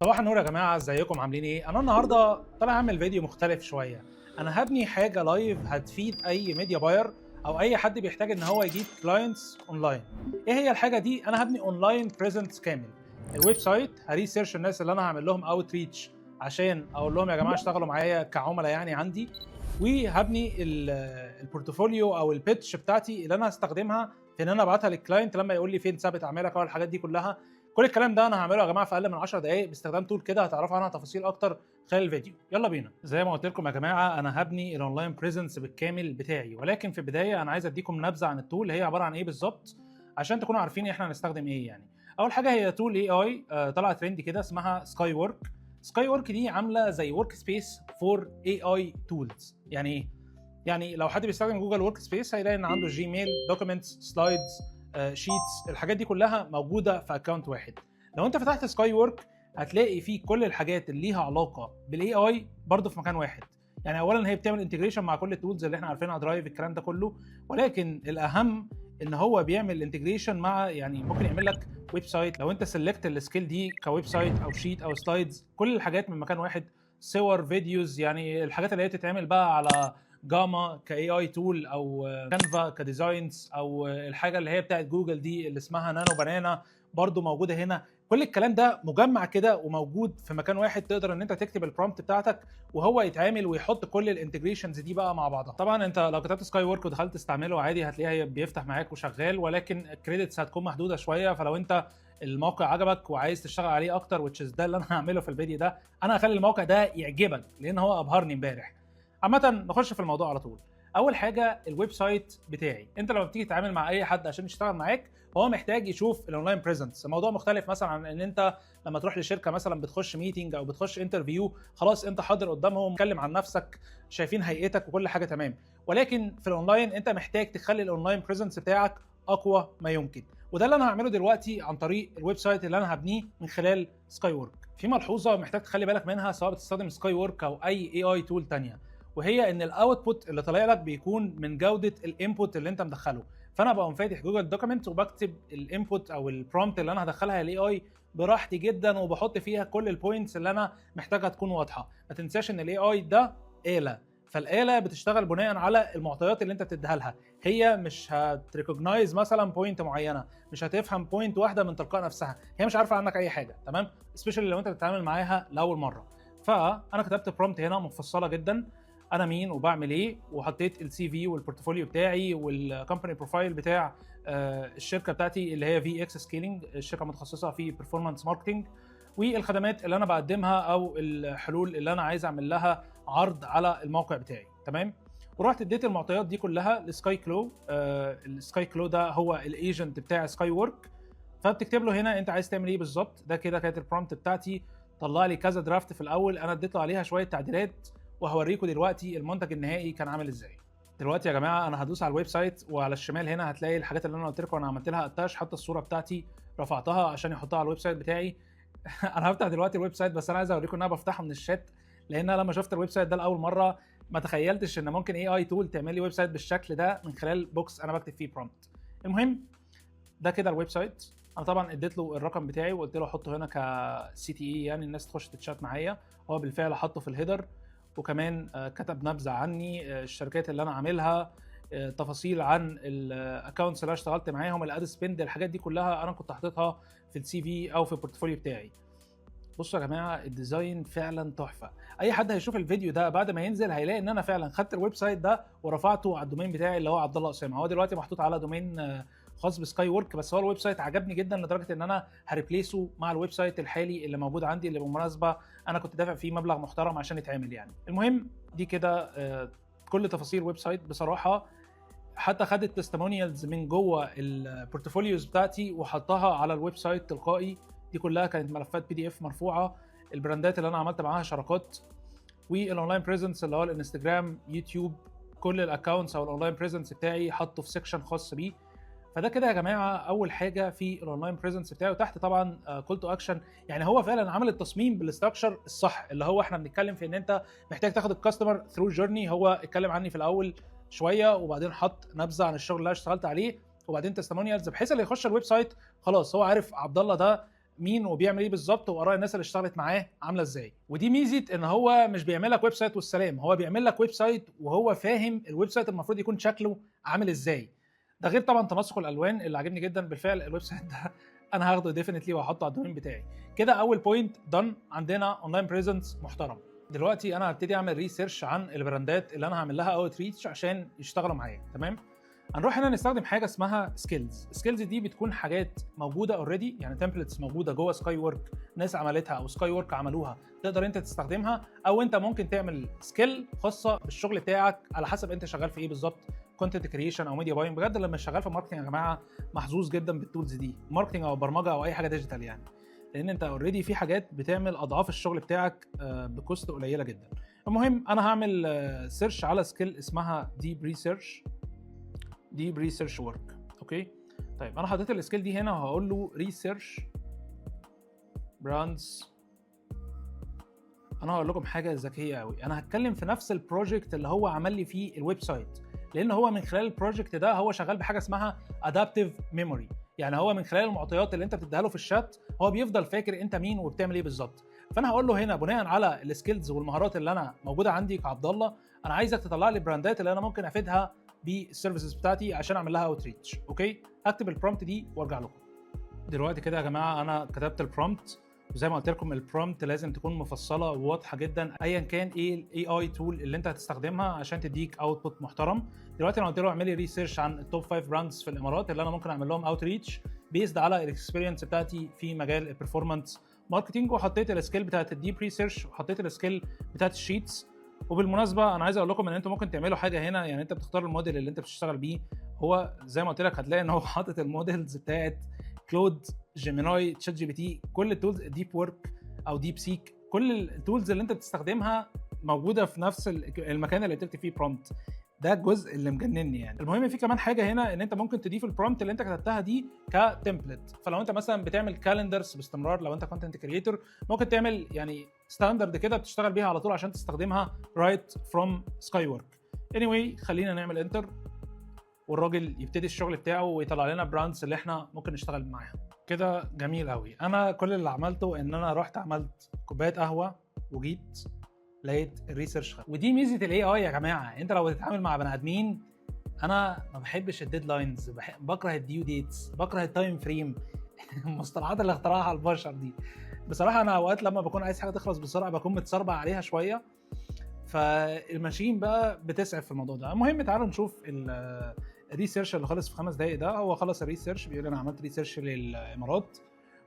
صباح النور يا جماعه، ازيكم عاملين ايه؟ انا النهارده طالع اعمل فيديو مختلف شويه. انا هبني حاجه لايف هتفيد اي ميديا باير او اي حد بيحتاج ان هو يجيب كلاينتس اونلاين. ايه هي الحاجه دي؟ انا هبني اونلاين بريزنس كامل. الويب سايت هريسيرش الناس اللي انا هعمل لهم اوت ريتش عشان اقول لهم يا جماعه اشتغلوا معايا كعملاء يعني عندي. وهبني البورتفوليو او البيتش بتاعتي اللي انا هستخدمها في ان انا ابعتها للكلاينت لما يقول لي فين ثابت اعمالك او الحاجات دي كلها. كل الكلام ده انا هعمله يا جماعه في اقل من 10 دقائق باستخدام تول كده هتعرفوا عنها تفاصيل اكتر خلال الفيديو. يلا بينا. زي ما قلت لكم يا جماعه، انا هبني الاونلاين بريزنس بالكامل بتاعي، ولكن في البدايه انا عايز اديكم نبذه عن التول هي عباره عن ايه بالظبط عشان تكونوا عارفين احنا هنستخدم ايه يعني. اول حاجه هي تول اي اي طلع ترند كده اسمها سكاي ورك. سكاي ورك دي عامله زي ورك سبيس فور اي اي تولز. يعني ايه؟ يعني لو حد بيستخدم جوجل ورك سبيس هيلاقي ان عنده جيميل، دوكيومنتس، سلايدز، شيتس، الحاجات دي كلها موجوده في اكونت واحد. لو انت فتحت سكاي ورك هتلاقي فيه كل الحاجات اللي ليها علاقه بالاي اي برضه في مكان واحد. يعني اولا هي بتعمل انتجريشن مع كل التولز اللي احنا عارفينها، درايف، الكلام ده كله، ولكن الاهم ان هو بيعمل انتجريشن مع، يعني ممكن يعمل لك ويب سايت لو انت سلكت السكيل دي كويب سايت او شيت او سلايدز، كل الحاجات من مكان واحد، صور، فيديوز، يعني الحاجات اللي هي تتعمل بقى على جاما كاي اي تول او كانفا كديزاينز، او الحاجه اللي هي بتاعت جوجل دي اللي اسمها نانو بنانا برضو موجوده هنا. كل الكلام ده مجمع كده وموجود في مكان واحد، تقدر ان انت تكتب البرومبت بتاعتك وهو يتعامل ويحط كل الانتجريشنز دي بقى مع بعضها. طبعا انت لو كتبت سكاي ورك ودخلت تستعمله عادي هتلاقيه بيفتح معاك وشغال، ولكن الكريدتس هتكون محدوده شويه. فلو انت الموقع عجبك وعايز تشتغل عليه اكتر، وتشز ده اللي انا هعمله في الفيديو ده، انا هخلي الموقع ده يعجبك لان هو ابهرني امبارح. عامه نخش في الموضوع على طول. اول حاجه الويب سايت بتاعي. انت لما بتيجي تتعامل مع اي حد عشان يشتغل معاك هو محتاج يشوف الاونلاين بريزنس. الموضوع مختلف مثلا عن ان انت لما تروح لشركه مثلا بتخش ميتنج او بتخش انترفيو، خلاص انت حاضر قدامهم، تتكلم عن نفسك، شايفين هيئتك وكل حاجه تمام. ولكن في الاونلاين انت محتاج تخلي الاونلاين بريزنس بتاعك اقوى ما يمكن، وده اللي انا هعمله دلوقتي عن طريق الويب سايت اللي انا هبنيه من خلال سكاي ورك. في ملحوظه محتاج تخلي بالك منها سواء بتستخدم سكاي ورك او اي اي تول ثانيه، وهي ان الاوتبوت اللي طالع لك بيكون من جوده الانبوت اللي انت مدخله. فانا بقوم فاتح جوجل دوكيمنت وبكتب الانبوت او البرومبت اللي انا هدخلها للاي اي براحتي جدا، وبحط فيها كل البوينتس اللي انا محتاجها تكون واضحه. ما تنساش ان الاي اي ده آلة، فالآلة بتشتغل بناء على المعطيات اللي انت بتديها لها. هي مش هتريكوجنايز مثلا بوينت معينه، مش هتفهم بوينت واحده من تلقاء نفسها، هي مش عارفه عنك اي حاجه، تمام؟ سبيشالي لو انت بتتعامل معاها لاول مره. فانا كتبت برومبت هنا مفصله جدا، انا مين وبعمل ايه، وحطيت السي في والبورتفوليو بتاعي والكومباني بروفايل بتاع الشركه بتاعتي اللي هي في اكس سكيلينج، الشركه متخصصه في بيرفورمانس ماركتنج، والخدمات اللي انا بقدمها او الحلول اللي انا عايز اعمل لها عرض على الموقع بتاعي، تمام؟ ورحت اديت المعطيات دي كلها لسكاي كلو. السكاي كلو ده هو الايجنت بتاع سكاي ورك. فبتكتب له هنا انت عايز تعمل ايه بالظبط. ده كده كانت البرومبت بتاعتي، طلع لي كذا درافت في الاول، انا اديت له عليها شويه تعديلات وهوريكم دلوقتي المنتج النهائي كان عامل ازاي. دلوقتي يا جماعه انا هدوس على الويب سايت، وعلى الشمال هنا هتلاقي الحاجات اللي انا قلت لكم انا عملت لها اتاش، حتى الصوره بتاعتي رفعتها عشان يحطها على الويب سايت بتاعي. انا هفتح دلوقتي الويب سايت، بس انا عايز اوريكم ان انا بفتحه من الشات، لان انا لما شفت الويب سايت ده لاول مره ما تخيلتش ان ممكن اي اي تول تعمل لي ويب سايت بالشكل ده من خلال بوكس انا بكتب فيه برومبت. المهم ده كده الويب سايت. انا طبعا اديت له الرقم بتاعي وقلت له حطه هنا كسي تي اي، يعني الناس تخش تتشات معايا. هو بالفعل حطه في الهيدر، وكمان كتب نبذه عني، الشركات اللي انا عاملها، تفاصيل عن الاكونتس اللي انا اشتغلت معاهم، الاد سبند، الحاجات دي كلها انا كنت حاططها في السي في او في البورتفوليو بتاعي. بصوا يا جماعه الديزاين فعلا تحفه. اي حد هيشوف الفيديو ده بعد ما ينزل هيلاقي ان انا فعلا خدت الويب سايت ده ورفعته على الدومين بتاعي اللي هو عبد الله اسامه. هو دلوقتي محطوط على دومين خاص بسكاي ورك، بس هو الويب سايت عجبني جدا لدرجه ان انا هريبليسه مع الويب سايت الحالي اللي موجود عندي، اللي بالمناسبه انا كنت دافع فيه مبلغ محترم عشان يتعمل يعني. المهم دي كده كل تفاصيل الويب سايت بصراحه. حتى خدت تستمونيالز من جوه البورتفوليوز بتاعتي وحطها على الويب سايت تلقائي. دي كلها كانت ملفات بي دي اف مرفوعه، البراندات اللي انا عملت معاها شراكات، والاونلاين بريزنس اللي هو الانستجرام، يوتيوب، كل الاكونتس او الاونلاين بريزنس بتاعي حطه في سيكشن خاص بيه. فده كده يا جماعه اول حاجه في الاونلاين بريزنس بتاعي. وتحت طبعا كول تو اكشن، يعني هو فعلا عامل التصميم بالاستراكشر الصح اللي هو احنا بنتكلم في ان انت محتاج تاخد الكاستمر ثرو جيرني. هو اتكلم عني في الاول شويه، وبعدين حط نبذه عن الشغل اللي انا اشتغلت عليه، وبعدين تستمونيالز، بحيث اللي يخش الويب سايت خلاص هو عارف عبد الله ده مين وبيعمل ايه بالظبط، واراء الناس اللي اشتغلت معاه عامله ازاي. ودي ميزه ان هو مش بيعمل لك ويب سايت والسلام، هو بيعمل لك ويب سايت وهو فاهم الويب سايت المفروض يكون شكله عامل ازاي. ده غير طبعا تناسق الالوان اللي عاجبني جدا. بالفعل الويب سايت ده انا هاخده ديفينتلي واحطه على الدومين بتاعي. كده اول بوينت دن، عندنا اونلاين بريزنس محترم. دلوقتي انا هبتدي اعمل ريسيرش عن البراندات اللي انا هعمل لها اوت ريتش عشان يشتغلوا معايا. تمام. هنروح هنا نستخدم حاجه اسمها سكيلز. سكيلز دي بتكون حاجات موجوده اوريدي، يعني تمبلتس موجوده جوه سكاي ورك، ناس عملتها او سكاي ورك عملوها، تقدر انت تستخدمها، او انت ممكن تعمل سكيل خاصه بالشغل بتاعك على حسب انت شغال في ايه بالظبط، كونتنت كريشن او ميديا باينج. بجد لما شغال في ماركتنج يا جماعه محظوظ جدا بالتولز دي، ماركتنج او برمجه او اي حاجه ديجيتال يعني، لان انت اوريدي في حاجات بتعمل اضعاف الشغل بتاعك بكوست قليله جدا. المهم انا هعمل سيرش على سكيل اسمها ديب ريسيرش ورك. اوكي طيب انا حطيت السكيل دي هنا وهقول له ريسيرش براندز. انا هقول لكم حاجه ذكيه قوي، انا هتكلم في نفس البروجكت اللي هو عمل لي فيه الويب سايت، لان هو من خلال البروجكت ده هو شغال بحاجه اسمها ادابتيف ميموري. يعني هو من خلال المعطيات اللي انت بتديها له في الشات هو بيفضل فاكر انت مين وبتعمل ايه بالظبط. فانا هقول له هنا بناء على السكيلز والمهارات اللي انا موجوده عندي كعبد الله، انا عايزك تطلع لي براندات اللي انا ممكن افيدها بالسيرفيسز بتاعتي عشان اعمل لها اوت ريتش. اوكي هكتب البرومبت دي وارجع لكم. دلوقتي كده يا جماعه انا كتبت البرومبت، وزي ما قلت لكم البرومبت لازم تكون مفصله وواضحه جدا ايا كان ايه الاي اي تول اللي انت هتستخدمها عشان تديك اوتبوت محترم. دلوقتي انا قلت له اعمل لي ريسيرش عن التوب 5 براندز في الامارات اللي انا ممكن اعمل لهم اوت ريتش بيزد على الاكسبيرينس بتاعتي في مجال البرفورمانس ماركتنج، وحطيت السكيل بتاعت الديب ريسيرش وحطيت السكيل بتاعت الشيتس. وبالمناسبه انا عايز اقول لكم ان انتم ممكن تعملوا حاجه هنا، يعني انت بتختار الموديل اللي انت بتشتغل بيه. هو زي ما قلت لك هتلاقي ان هو حاطط الموديلز بتاعت كلود، جيميناي، تشات جي بي تي، كل التولز، ديب ورك او ديب سيك، كل التولز اللي انت بتستخدمها موجوده في نفس المكان اللي بتكتب فيه برومبت. ده الجزء اللي مجنني يعني. المهم في كمان حاجه هنا ان انت ممكن تضيف البرومبت اللي انت كتبتها دي كتمبلت. فلو انت مثلا بتعمل كالندرز باستمرار، لو انت كونتنت كريتور ممكن تعمل يعني ستاندرد كده بتشتغل بيها على طول عشان تستخدمها رايت فروم سكاي ورك. anyway خلينا نعمل انتر والراجل يبتدي الشغل بتاعه ويطلع لنا براندز اللي احنا ممكن نشتغل معاها. كده جميل قوي. انا كل اللي عملته ان انا رحت عملت كوبايه قهوه وجيت لقيت الريسيرش. ودي ميزه الاي اي يا جماعه، انت لو بتتعامل مع بني ادمين، انا ما بحبش الديدلاينز، بكره الديو ديتس، بكره التايم فريم المصطلحات اللي اخترعها البشر دي. بصراحه انا اوقات لما بكون عايز حاجه تخلص بسرعه بكون متسربع عليها شويه، فالماشين بقى بتسعف في الموضوع ده. المهم تعالوا نشوف الريسيرش اللي خلص في 5 دقايق ده. هو خلص الريسيرش بيقول انا عملت ريسيرش للامارات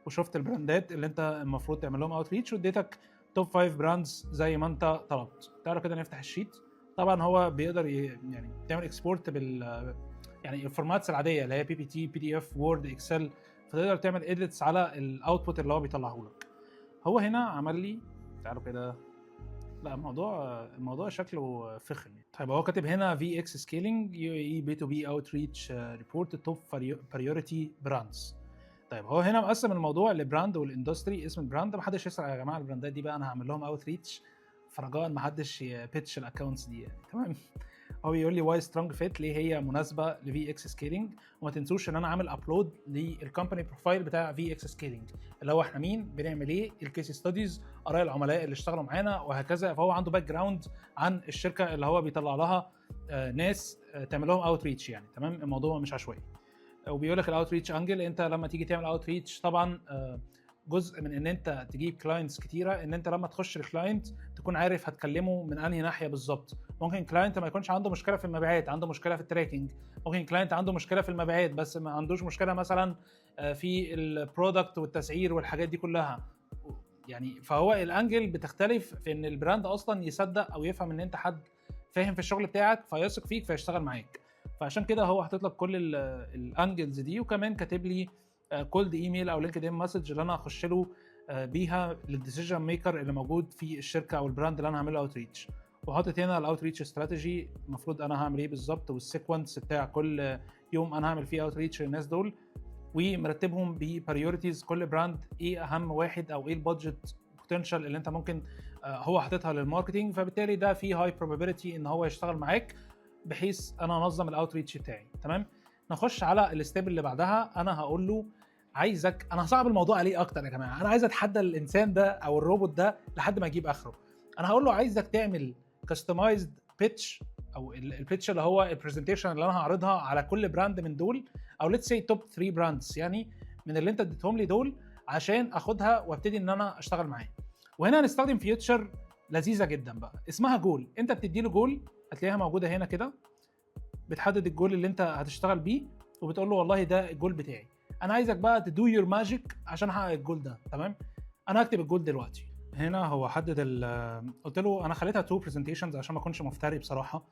وشفت البراندات اللي انت المفروض تعمل لهم اوت ريتش واديتك توب 5 براندز زي ما انت طلبت. تعالوا كده نفتح الشيت. طبعا هو بيقدر يعني تعمل اكسبورت يعني الفورماتس العاديه اللي هي بي بي تي، بي دي اف، وورد، اكسل، فتقدر تعمل اديتس على الاوتبوت اللي هو بيطلعه لك. هو هنا عمل لي، تعالوا كده، لا الموضوع شكله فخم. طيب هو كاتب هنا في اكس سكيلينج يو اي بي تو بي اوت ريتش ريبورت توب بريورتي براندز. طيب هو هنا مقسم الموضوع لبراند والاندستري. اسم البراند محدش يسرق يا جماعه، البراندات دي بقى انا هعمل لهم اوت ريتش فرجاء محدش يبيتش الاكونتس دي يعني. تمام. هو بيقول لي واي سترونج فيت، ليه هي مناسبه لفي اكس سكيلينج. وما تنسوش ان انا عامل ابلود للكومباني بروفايل بتاع في اكس سكيلينج اللي هو احنا مين، بنعمل ايه، الكيس ستاديز، اراء العملاء اللي اشتغلوا معانا وهكذا. فهو عنده باك جراوند عن الشركه اللي هو بيطلع لها ناس تعمل لهم اوت ريتش يعني. تمام، الموضوع مش عشوائي. وبيقول لك الاوت ريتش انجل، انت لما تيجي تعمل اوت ريتش طبعا جزء من ان انت تجيب كلاينتس كتيره ان انت لما تخش الكلاينت تكون عارف هتكلمه من انهي ناحيه بالظبط. ممكن كلاينت ما يكونش عنده مشكله في المبيعات، عنده مشكله في التراكنج. ممكن كلاينت عنده مشكله في المبيعات بس ما عندوش مشكله مثلا في البرودكت والتسعير والحاجات دي كلها يعني. فهو الانجل بتختلف في ان البراند اصلا يصدق او يفهم ان انت حد فاهم في الشغل بتاعك فيثق فيك فيشتغل معاك. فعشان كده هو حاطط لك كل الانجلز دي، وكمان كاتب لي كولد ايميل او لينكد ان مسج اللي انا اخش له بيها للديسيجن ميكر اللي موجود في الشركه او البراند اللي انا هعمل له اوت ريتش. وحاطط هنا الاوت ريتش استراتيجي، المفروض انا هعمل ايه بالظبط، والسيكونس بتاع كل يوم انا هعمل فيه اوت ريتش للناس دول، ومرتبهم ببريوريتيز كل براند ايه اهم واحد او ايه البادجت بوتنشال اللي انت ممكن هو حاططها للماركتنج. فبالتالي ده فيه هاي بروبابيلتي ان هو يشتغل معاك بحيث انا انظم الاوت ريتش بتاعي. تمام، نخش على الستيب اللي بعدها. انا هقول له عايزك، انا هصعب الموضوع عليه اكتر يا جماعه، انا عايز اتحدى الانسان ده او الروبوت ده لحد ما يجيب اخره. انا هقول له عايزك تعمل كاستمايزد بيتش، او البيتش اللي هو البرزنتيشن اللي انا هعرضها على كل براند من دول، او ليتس سي توب 3 براندز يعني من اللي انت اديتهم لي دول، عشان اخدها وابتدي ان انا اشتغل معاه. وهنا هنستخدم فيوتشر لذيذه جدا بقى اسمها جول. انت بتدي له جول، هتلاقيها موجوده هنا كده، بتحدد الجول اللي انت هتشتغل بيه وبتقول له والله ده الجول بتاعي، انا عايزك بقى تدو يور ماجيك عشان احقق الجول ده. تمام، انا هكتب الجول دلوقتي. هنا هو حدد قلت له انا خليتها 2 برزنتيشنز عشان ما اكونش مفتري بصراحه،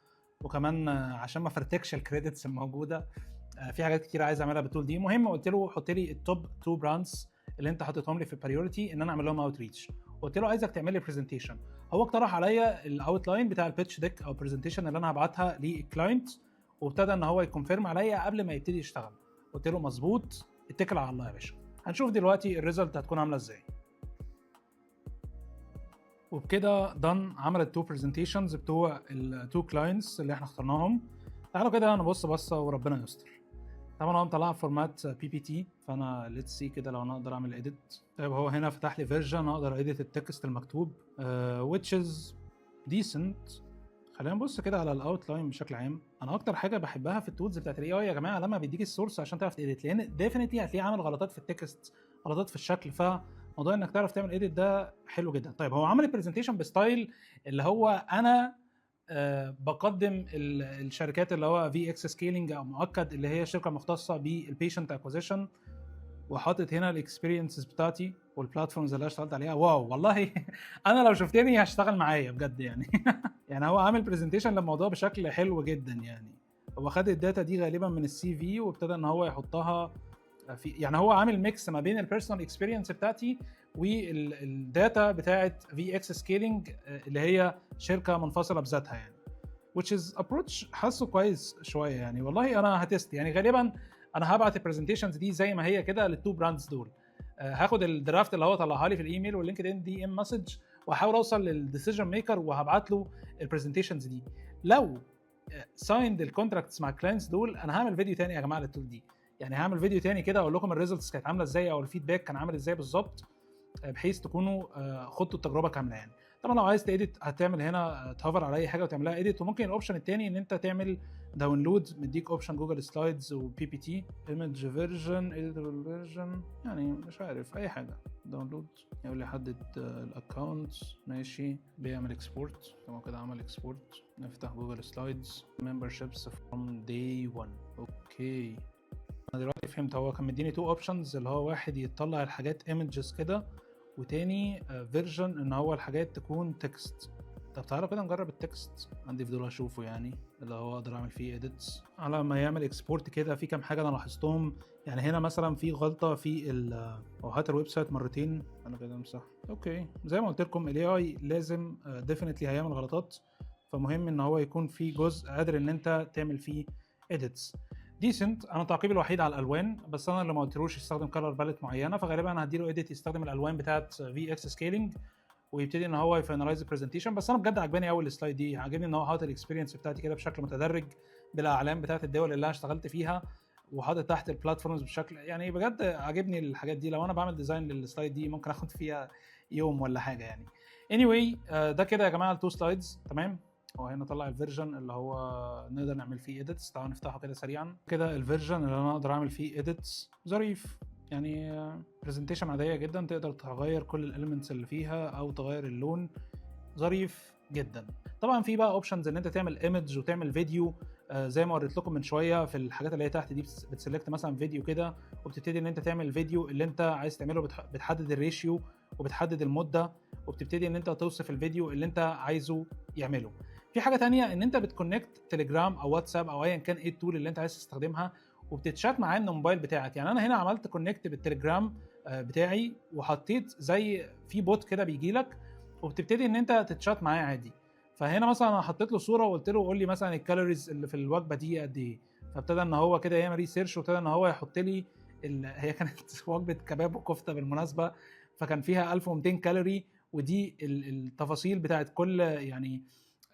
وكمان عشان ما فرتكش الكريدتس الموجوده، في حاجات كتير عايز اعملها بالتول دي. مهم قلت له حط لي التوب 2 براندز اللي انت حاططهم لي في البريورتي ان انا اعمل لهم اوت ريتش. قلت له عايزك تعمل لي برزنتيشن. هو اقترح عليا الاوت لاين بتاع البيتش ديك او برزنتيشن اللي انا هبعتها للكلاينت، وابتدى ان هو يكونفيرم عليا قبل ما يبتدي يشتغل. قلت له مظبوط، اتكل على الله يا باشا. هنشوف دلوقتي الريزلت هتكون عامله ازاي. وبكده دان عمل التو برزنتيشنز بتوع التو كلاينتس اللي احنا اخترناهم. تعالوا كده نبص بصه وربنا يستر. طبعا هو مطلعها فورمات بي بي تي، فانا ليتس سي كده لو انا اقدر اعمل اديت. طيب هو هنا فتح لي فيرجن اقدر اديت التكست المكتوب which is decent. خلينا نبص كده على الاوت لاين بشكل عام. انا اكتر حاجه بحبها في التولز بتاعت الاي اي يا جماعه لما بيديك السورس عشان تعرف تedit، لان ديفينتلي هتلاقيه عامل غلطات في التكست، غلطات في الشكل، فموضوع انك تعرف تعمل edit ده حلو جدا. طيب هو عمل البرزنتيشن بستايل اللي هو انا بقدم الشركات اللي هو في اكس سكيلينج او مؤكد، اللي هي شركه مختصه بالبيشنت اكوزيشن، وحاطط هنا الاكسبيرينسز بتاعتي والبلاتفورمز اللي انا اشتغلت عليها. واو والله انا لو شفتني هشتغل معايا بجد يعني. يعني هو عامل برزنتيشن للموضوع بشكل حلو جدا. يعني هو خد الداتا دي غالبا من السي في وابتدى ان هو يحطها في، يعني هو عامل ميكس ما بين البيرسونال اكسبيرينس بتاعتي والداتا بتاعت في اكس سكيلينج اللي هي شركه منفصله بذاتها يعني. which is approach حاسه كويس شويه يعني. والله انا هتست يعني، غالبا انا هبعت البرزنتيشنز دي زي ما هي كده للتو براندز دول. هاخد الدرافت اللي هو طلعها لي في الايميل واللينكد ان دي ام مسج، وهحاول اوصل للديسيجن ميكر وهبعت له البرزنتيشنز دي. لو سايند الكونتراكتس مع الكلاينتس دول، انا هعمل فيديو تاني يا جماعه للتول دي. يعني هعمل فيديو تاني كده اقول لكم الريزلتس كانت عامله ازاي او الفيدباك كان عامل ازاي بالظبط، بحيث تكونوا خدتوا التجربه كامله يعني. طبعا لو عايز تedit هتعمل هنا تهوفر على اي حاجه وتعملها edit. وممكن الاوبشن الثاني ان انت تعمل داونلود، مديك اوبشن جوجل سلايدز وبي بي تي، ايمج فيرجن، اديتابل فيرجن، يعني مش عارف اي حاجه. داونلود يقول لي حدد الاكونت، ماشي، بيعمل اكسبورت. تمام كده عمل اكسبورت. نفتح جوجل سلايدز memberships from day 1. اوكي انا دلوقتي فهمت. هو كان مديني تو اوبشنز، اللي هو واحد يطلع الحاجات ايمجز كده، وتاني فيرجن ان هو الحاجات تكون تكست. طب تعالوا كده نجرب التكست. عندي فضول اشوفه يعني، اللي هو اقدر اعمل فيه اديتس على ما يعمل اكسبورت كده. في كام حاجه انا لاحظتهم يعني. هنا مثلا في غلطه في هات الويب سايت مرتين. انا كده امسح. اوكي زي ما قلت لكم الاي اي لازم ديفينتلي هيعمل غلطات، فمهم ان هو يكون في جزء قادر ان انت تعمل فيه اديتس ديسنت. انا تعقيبي الوحيد على الالوان، بس انا اللي ما قلتلوش يستخدم كلر باليت معينه، فغالبا انا هديله اديت يستخدم الالوان بتاعت في اكس سكيلينج ويبتدي ان هو يفاينلايز البرزنتيشن. بس انا بجد عجباني قوي السلايد دي، عجبني ان هو حاطط الاكسبيرينس بتاعتي كده بشكل متدرج بالاعلام بتاعت الدول اللي انا اشتغلت فيها، وحاطط تحت البلاتفورمز بشكل يعني بجد عجبني الحاجات دي. لو انا بعمل ديزاين للسلايد دي ممكن اخد فيها يوم ولا حاجه يعني. anyway ده كده يا جماعه التو سلايدز. تمام، هو هنا طلع الفيرجن اللي هو نقدر نعمل فيه اديتس. تعالوا نفتحه كده سريعا. كده الفيرجن اللي انا اقدر اعمل فيه اديتس ظريف يعني، برزنتيشن عاديه جدا، تقدر تغير كل الاليمنتس اللي فيها او تغير اللون، ظريف جدا. طبعا في بقى اوبشنز ان انت تعمل ايمج وتعمل فيديو، زي ما وريت لكم من شويه في الحاجات اللي هي تحت دي. بتسلكت مثلا فيديو كده وبتبتدي ان انت تعمل الفيديو اللي انت عايز تعمله، بتحدد الريشيو وبتحدد المده، وبتبتدي ان انت توصف الفيديو اللي انت عايزه يعمله. في حاجه تانية ان انت بتكونكت تليجرام او واتساب او ايا كان ايه التول اللي انت عايز تستخدمها، وبتتشات معاه من الموبايل بتاعك. يعني انا هنا عملت كونكت بالتليجرام بتاعي، وحطيت زي في بوت كده بيجي لك وبتبتدي ان انت تتشات معاه عادي. فهنا مثلا انا حطيت له صوره وقلت له قول لي مثلا الكالوريز اللي في الوجبه دي قد ايه، فابتدى ان هو كده يعمل ريسيرش وابتدى ان هو يحط لي هي كانت وجبه كباب وكفته بالمناسبه، فكان فيها 1200 كالوري، ودي التفاصيل بتاعت كل يعني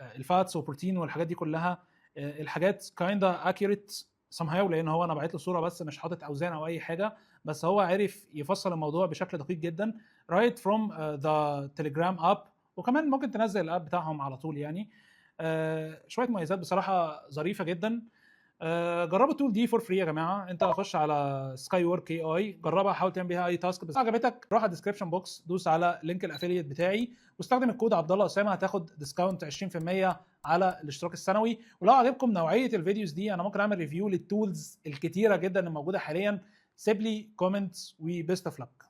الفاتس والبروتين والحاجات دي كلها. الحاجات كايندا اكيوريت somehow، لان هو انا بعت له صوره بس مش حاطط اوزان او اي حاجه، بس هو عرف يفصل الموضوع بشكل دقيق جدا right from the telegram app. وكمان ممكن تنزل الاب بتاعهم على طول يعني. شويه مميزات بصراحه ظريفه جدا. جربوا التول دي فور فري يا جماعه. انت خش على سكاي ورك اي اي، جربها، حاول تعمل بيها اي تاسك. بس عجبتك روح على الديسكربشن بوكس، دوس على لينك الافيليت بتاعي واستخدم الكود عبد الله اسامه، هتاخد ديسكاونت 20% على الاشتراك السنوي. ولو عجبكم نوعيه الفيديوز دي انا ممكن اعمل ريفيو للتولز الكتيره جدا اللي موجوده حاليا. سيب لي كومنتس وبيست اوف لك.